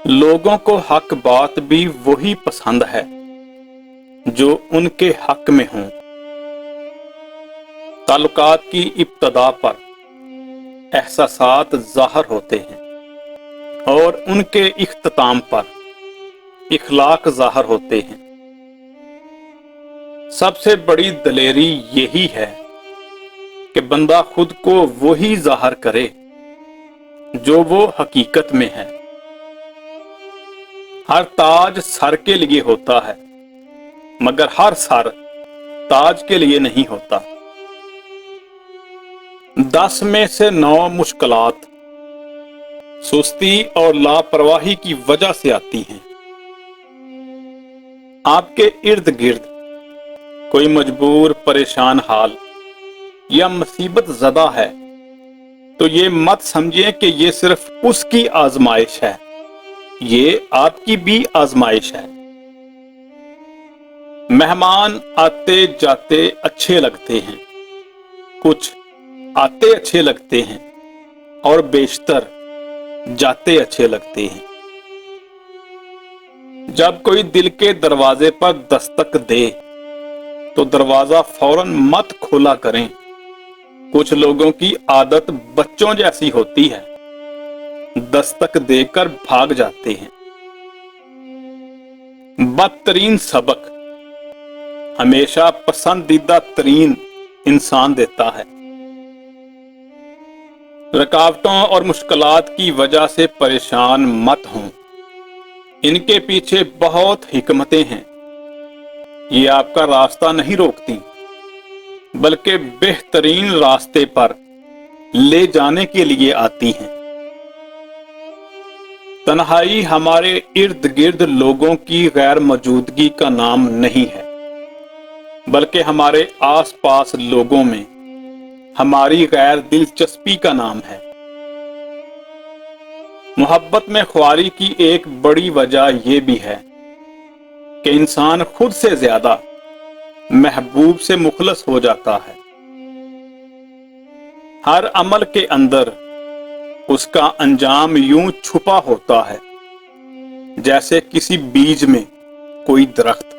लोगों को हक बात भी वही पसंद है जो उनके हक में हों। ताल्लुकात की इब्तदा पर एहसासात ज़ाहिर होते हैं और उनके इख्तिताम पर इखलाक ज़ाहिर होते हैं। सबसे बड़ी दलेरी यही है कि बंदा खुद को वही ज़ाहिर करे जो वो हकीकत में है। हर ताज सर के लिए होता है, मगर हर सर ताज के लिए नहीं होता। 10 में से 9 मुश्किलात सुस्ती और लापरवाही की वजह से आती हैं। आपके इर्द गिर्द कोई मजबूर परेशान हाल या मुसीबत ज़दा है तो ये मत समझिए कि ये सिर्फ उसकी आजमाइश है, ये आपकी भी आजमाइश है। मेहमान आते जाते अच्छे लगते हैं, कुछ आते अच्छे लगते हैं और बेशतर जाते अच्छे लगते हैं। जब कोई दिल के दरवाजे पर दस्तक दे तो दरवाजा फौरन मत खोला करें। कुछ लोगों की आदत बच्चों जैसी होती है, दस्तक देकर भाग जाते हैं। बदतरीन सबक हमेशा पसंदीदा तरीन इंसान देता है। रुकावटों और मुश्किलात की वजह से परेशान मत हों, इनके पीछे बहुत हिकमतें हैं। ये आपका रास्ता नहीं रोकती, बल्कि बेहतरीन रास्ते पर ले जाने के लिए आती हैं। तन्हाई हमारे इर्द गिर्द लोगों की गैर मौजूदगी का नाम नहीं है, बल्कि हमारे आसपास लोगों में हमारी गैर दिलचस्पी का नाम है। मोहब्बत में ख्वारी की एक बड़ी वजह यह भी है कि इंसान खुद से ज्यादा महबूब से मुखलस हो जाता है। हर अमल के अंदर उसका अंजाम यूं छुपा होता है जैसे किसी बीज में कोई दरख्त।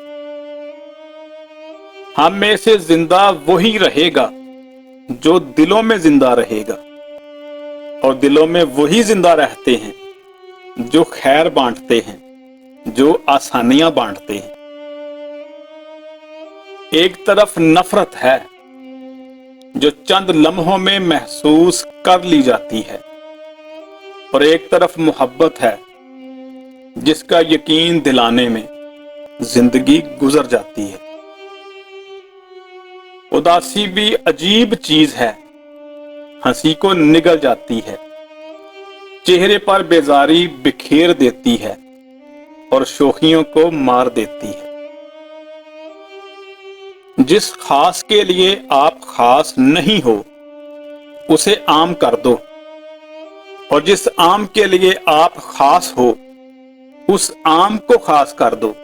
हम में से जिंदा वही रहेगा जो दिलों में जिंदा रहेगा, और दिलों में वही जिंदा रहते हैं जो खैर बांटते हैं, जो आसानियां बांटते हैं। एक तरफ नफरत है जो चंद लम्हों में महसूस कर ली जाती है, और एक तरफ मोहब्बत है जिसका यकीन दिलाने में जिंदगी गुजर जाती है। उदासी भी अजीब चीज है, हंसी को निगल जाती है, चेहरे पर बेजारी बिखेर देती है और शोखियों को मार देती है। जिस खास के लिए आप खास नहीं हो उसे आम कर दो, और जिस आम के लिए आप खास हो उस आम को खास कर दो।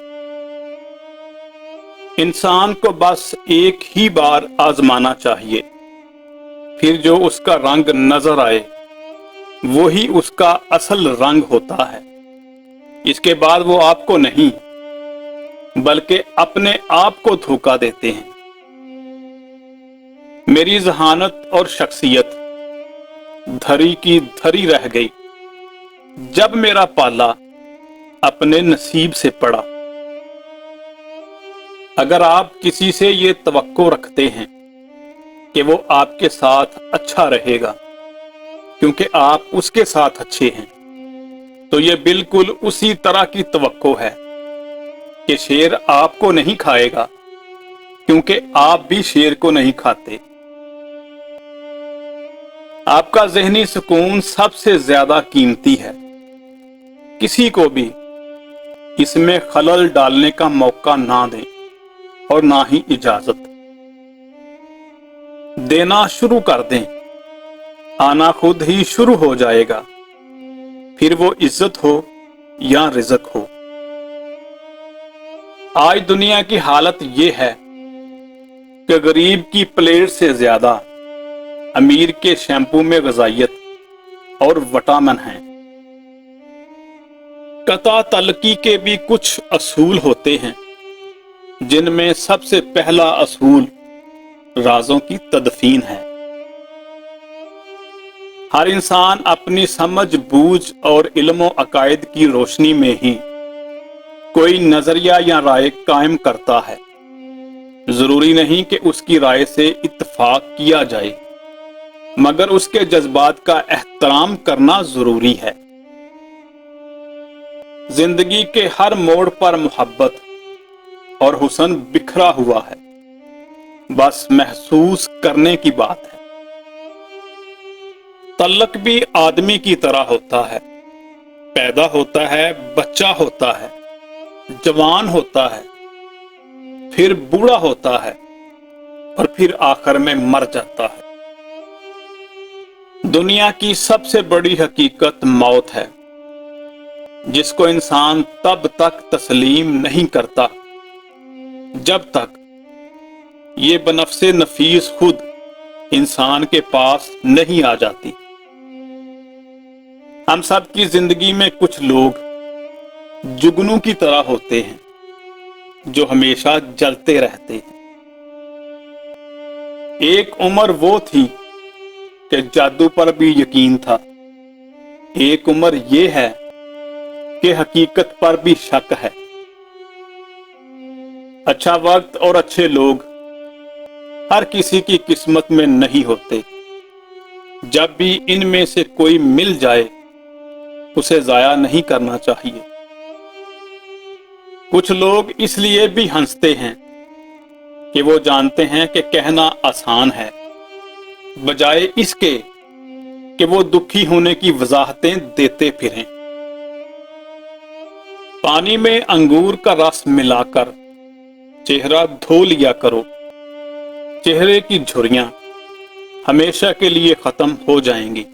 इंसान को बस एक ही बार आजमाना चाहिए, फिर जो उसका रंग नजर आए वही उसका असल रंग होता है। इसके बाद वो आपको नहीं बल्कि अपने आप को धोखा देते हैं। मेरी जहानत और शख्सियत धरी की धरी रह गई जब मेरा पाला अपने नसीब से पड़ा। अगर आप किसी से ये तवक्को रखते हैं कि वो आपके साथ अच्छा रहेगा क्योंकि आप उसके साथ अच्छे हैं, तो ये बिल्कुल उसी तरह की तवक्को है कि शेर आपको नहीं खाएगा क्योंकि आप भी शेर को नहीं खाते। आपका ज़हनी सुकून सबसे ज्यादा कीमती है। किसी को भी इसमें खलल डालने का मौका ना दें और ना ही इजाजत। देना शुरू कर दें, आना खुद ही शुरू हो जाएगा, फिर वो इज्जत हो या रिज़्क हो। आज दुनिया की हालत ये है कि गरीब की प्लेट से ज्यादा अमीर के शैम्पू में ग़िज़ाइयत और विटामिन हैं। कता तलकी के भी कुछ असूल होते हैं, जिनमें सबसे पहला असूल राजों की तदफीन है। हर इंसान अपनी समझ बूझ और इल्म और अकायद की रोशनी में ही कोई नजरिया या राय कायम करता है। जरूरी नहीं कि उसकी राय से इत्तफाक किया जाए, मगर उसके जज्बात का एहतराम करना जरूरी है। जिंदगी के हर मोड़ पर मोहब्बत और हुस्न बिखरा हुआ है, बस महसूस करने की बात है। तल्लक भी आदमी की तरह होता है, पैदा होता है, बच्चा होता है, जवान होता है, फिर बूढ़ा होता है और फिर आखिर में मर जाता है। दुनिया की सबसे बड़ी हकीकत मौत है, जिसको इंसान तब तक तस्लीम नहीं करता जब तक ये बनफ्से नफीस खुद इंसान के पास नहीं आ जाती। हम सब की जिंदगी में कुछ लोग जुगनू की तरह होते हैं, जो हमेशा जलते रहते हैं। एक उम्र वो थी कि जादू पर भी यकीन था, एक उम्र ये है कि हकीकत पर भी शक है। अच्छा वक्त और अच्छे लोग हर किसी की किस्मत में नहीं होते। जब भी इनमें से कोई मिल जाए, उसे जाया नहीं करना चाहिए। कुछ लोग इसलिए भी हंसते हैं कि वो जानते हैं कि कहना आसान है, बजाय इसके कि वो दुखी होने की वजाहतें देते फिरें। पानी में अंगूर का रस मिलाकर चेहरा धो लिया करो, चेहरे की झुर्रियां हमेशा के लिए खत्म हो जाएंगी।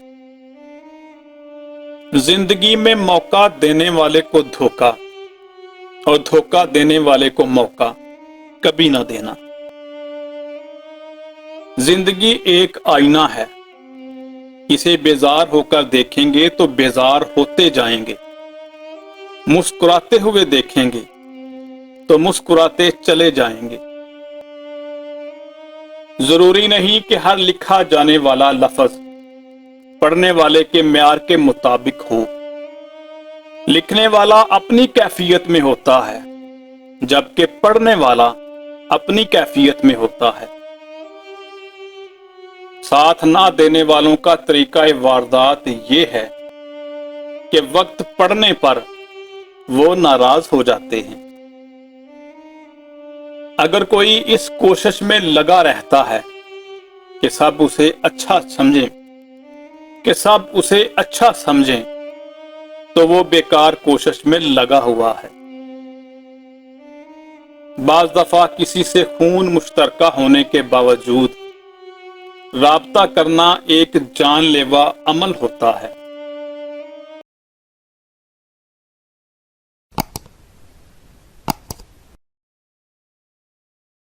जिंदगी में मौका देने वाले को धोखा और धोखा देने वाले को मौका कभी ना देना। जिंदगी एक आईना है, इसे बेजार होकर देखेंगे तो बेजार होते जाएंगे, मुस्कुराते हुए देखेंगे तो मुस्कुराते चले जाएंगे। जरूरी नहीं कि हर लिखा जाने वाला लफ्ज पढ़ने वाले के म्यार के मुताबिक हो। लिखने वाला अपनी कैफियत में होता है, जबकि पढ़ने वाला अपनी कैफियत में होता है। साथ ना देने वालों का तरीका वारदात ये है कि वक्त पढ़ने पर वो नाराज हो जाते हैं। अगर कोई इस कोशिश में लगा रहता है कि सब उसे अच्छा समझें, तो वो बेकार कोशिश में लगा हुआ है। बाज दफा किसी से खून मुश्तरका होने के बावजूद राब्ता करना एक जानलेवा अमल होता है।